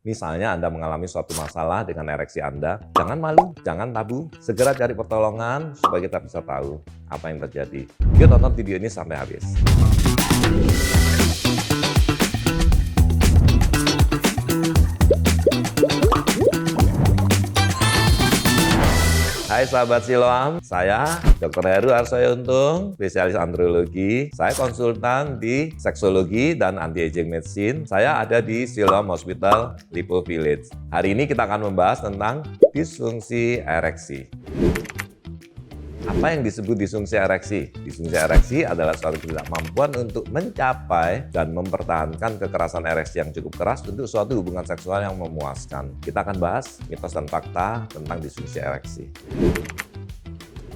Misalnya Anda mengalami suatu masalah dengan ereksi Anda, jangan malu, jangan tabu, segera cari pertolongan supaya kita bisa tahu apa yang terjadi. Yuk tonton video ini sampai habis. Hai sahabat Siloam, saya Dr. Heru Arsoyo Untung, spesialis andrologi. Saya konsultan di seksologi dan anti-aging medicine. Saya ada di Siloam Hospital, Lipo Village. Hari ini kita akan membahas tentang disfungsi ereksi. Apa yang disebut disfungsi ereksi? Disfungsi ereksi adalah suatu ketidakmampuan untuk mencapai dan mempertahankan kekerasan ereksi yang cukup keras untuk suatu hubungan seksual yang memuaskan. Kita akan bahas mitos dan fakta tentang disfungsi ereksi.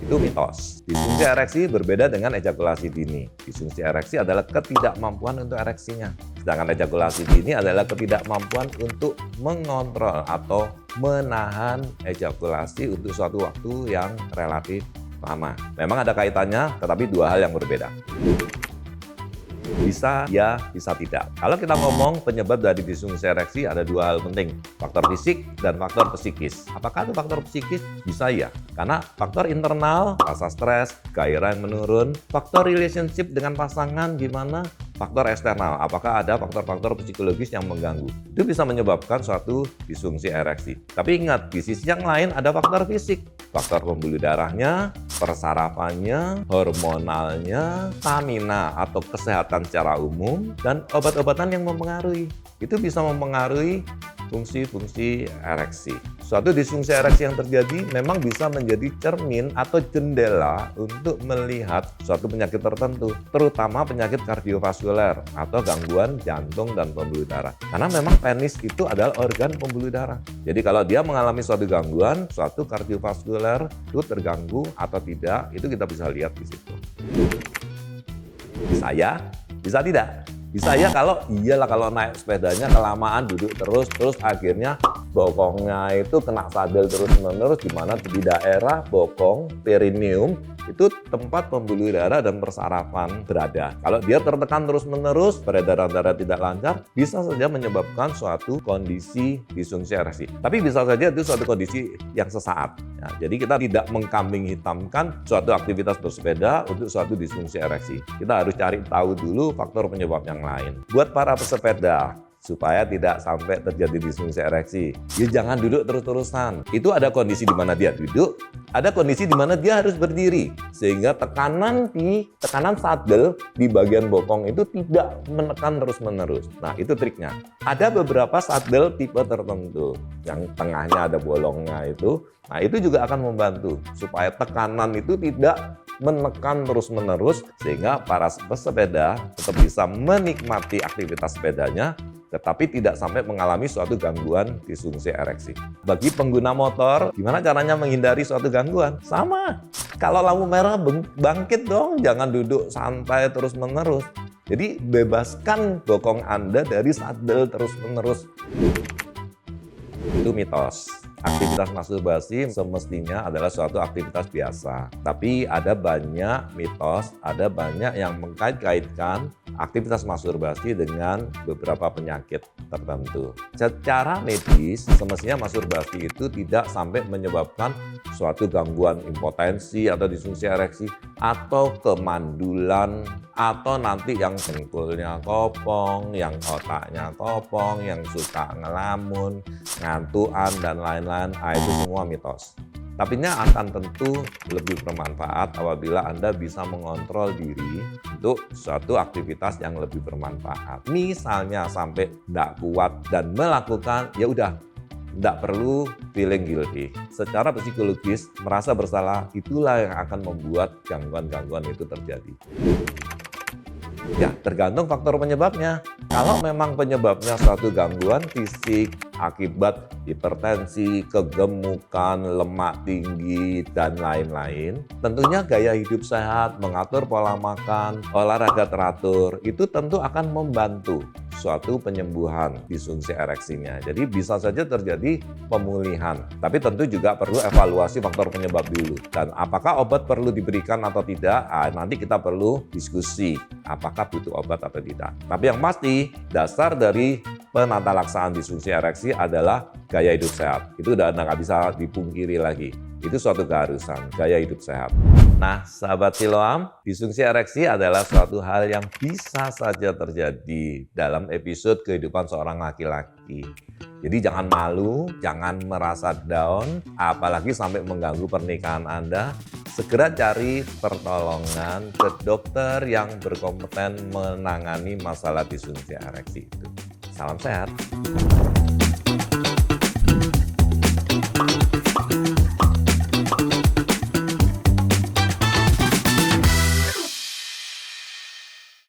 Itu mitos. Disfungsi ereksi berbeda dengan ejakulasi dini. Disfungsi ereksi adalah ketidakmampuan untuk ereksinya. Sedangkan ejakulasi dini adalah ketidakmampuan untuk mengontrol atau menahan ejakulasi untuk suatu waktu yang relatif lama. Memang ada kaitannya, tetapi dua hal yang berbeda. Bisa ya, bisa tidak. Kalau kita ngomong penyebab dari disfungsi ereksi ada dua hal penting, faktor fisik dan faktor psikis. Apakah itu faktor psikis? Bisa ya, karena faktor internal, rasa stres, gairah yang menurun, faktor relationship dengan pasangan gimana, faktor eksternal, apakah ada faktor-faktor psikologis yang mengganggu. Itu bisa menyebabkan suatu disfungsi ereksi. Tapi ingat, di sisi yang lain ada faktor fisik. Faktor pembuluh darahnya, persarapannya, hormonalnya, stamina atau kesehatan secara umum, dan obat-obatan yang mempengaruhi. Itu bisa mempengaruhi fungsi-fungsi ereksi. Suatu disfungsi ereksi yang terjadi memang bisa menjadi cermin atau jendela untuk melihat suatu penyakit tertentu, terutama penyakit kardiovaskuler atau gangguan jantung dan pembuluh darah. Karena memang penis itu adalah organ pembuluh darah. Jadi kalau dia mengalami suatu gangguan, suatu kardiovaskuler itu terganggu atau tidak, itu kita bisa lihat di situ. Bisa ya, bisa tidak. Bisa ya kalau naik sepedanya kelamaan duduk terus akhirnya bokongnya itu kena sadel terus-menerus, di mana di daerah bokong perineum itu tempat pembuluh darah dan persarapan berada. Kalau dia tertekan terus-menerus, peredaran darah tidak lancar, bisa saja menyebabkan suatu kondisi disfungsi ereksi. Tapi bisa saja itu suatu kondisi yang sesaat. Ya, jadi kita tidak mengkambing hitamkan suatu aktivitas bersepeda untuk suatu disfungsi ereksi. Kita harus cari tahu dulu faktor penyebab yang lain. Buat para pesepeda, supaya tidak sampai terjadi disfungsi ereksi, ya jangan duduk terus-terusan. Itu ada kondisi di mana dia duduk, ada kondisi di mana dia harus berdiri, sehingga tekanan sadel di bagian bokong itu tidak menekan terus-menerus. Nah, itu triknya. Ada beberapa sadel tipe tertentu, yang tengahnya ada bolongnya itu. Nah, itu juga akan membantu supaya tekanan itu tidak menekan terus-menerus, sehingga para pesepeda tetap bisa menikmati aktivitas sepedanya, tetapi tidak sampai mengalami suatu gangguan disfungsi ereksi. Bagi pengguna motor, gimana caranya menghindari suatu gangguan? Sama. Kalau lampu merah, bangkit dong, jangan duduk santai terus-menerus. Jadi bebaskan bokong Anda dari sadel terus-menerus. Itu mitos. Aktivitas masturbasi semestinya adalah suatu aktivitas biasa. Tapi ada banyak mitos, ada banyak yang mengkait-kaitkan aktivitas masturbasi dengan beberapa penyakit tertentu. Secara medis, semestinya masturbasi itu tidak sampai menyebabkan suatu gangguan impotensi atau disfungsi ereksi, atau kemandulan, atau nanti yang dengkulnya kopong, yang otaknya kopong, yang suka ngelamun, ngantuan, dan lain-lain. Itu semua mitos. Tapi ini akan tentu lebih bermanfaat apabila Anda bisa mengontrol diri untuk suatu aktivitas yang lebih bermanfaat. Misalnya sampai tidak kuat dan melakukan, ya udah, tidak perlu feeling guilty. Secara psikologis, merasa bersalah itulah yang akan membuat gangguan-gangguan itu terjadi. Ya, tergantung faktor penyebabnya. Kalau memang penyebabnya suatu gangguan fisik akibat hipertensi, kegemukan, lemak tinggi, dan lain-lain, tentunya gaya hidup sehat, mengatur pola makan, olahraga teratur, itu tentu akan membantu suatu penyembuhan disfungsi ereksinya. Jadi bisa saja terjadi pemulihan, tapi tentu juga perlu evaluasi faktor penyebab dulu. Dan apakah obat perlu diberikan atau tidak, nanti kita perlu diskusi apakah butuh obat atau tidak. Tapi yang pasti, dasar dari penata laksanaan disfungsi ereksi adalah gaya hidup sehat. Itu udah nggak bisa dipungkiri lagi. Itu suatu keharusan, gaya hidup sehat. Nah, sahabat Siloam, disfungsi ereksi adalah suatu hal yang bisa saja terjadi dalam episode kehidupan seorang laki-laki. Jadi jangan malu, jangan merasa down, apalagi sampai mengganggu pernikahan Anda. Segera cari pertolongan ke dokter yang berkompeten menangani masalah disfungsi ereksi itu. Salam sehat.